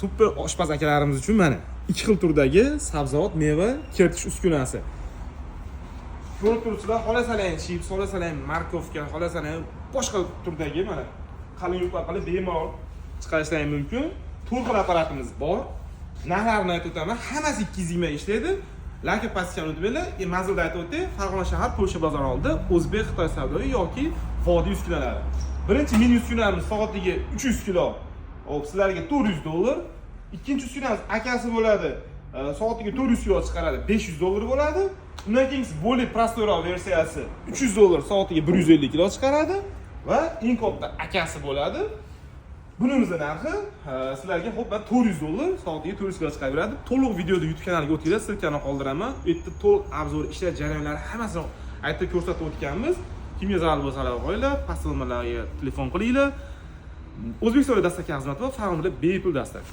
super oshpaz akalarimiz uchun mana 2 xil turdagi sabzavot, meva kiritish uskunasi. Ko'rib turibsizlar, xohlasalang chips, xohlasalang markovka, xohlasalang boshqa turdagi mana qalin yupqa qilib bemalol chiqarishlaring mumkin. 4 xil apparatimiz bor. Narxlarini aytib o'taman, hammasi 220 ishlaydi. Like pasishni unutmanglar. Manzilda aytib o'tay, Farg'ona shahar Polsha bozori oldida O'zbek Xitoy savdoyi yoki vodiy uskunalari. Birinchi mini uskunamiz soatiga 300 kilo. Hop, sizlarga $400. Ikkinchi uskunamiz akasi bo'ladi. Soatiga 400 kilo chiqaradi, $500 bo'ladi. Undan keyingi bolli prostoyroq versiyasi $300, soatiga 150 kilo chiqaradi va eng katta akasi bo'ladi. Bunimizning narxi sizlarga xo'p $400, soatiga 400 kilo chiqaveradi. To'liq videoni YouTube kanaliga o'tinglar, silkani qoldiraman. Bu yerda to'liq obzor, ishlash jarayonlari hammasini aytib ko'rsatib o'tganmiz. Kimga zarur bo'lsa qo'yinglar, past nomerlarga telefon qilinglar. O'zbekistonda dastlabki xizmat va Farg'onada bepul dastak.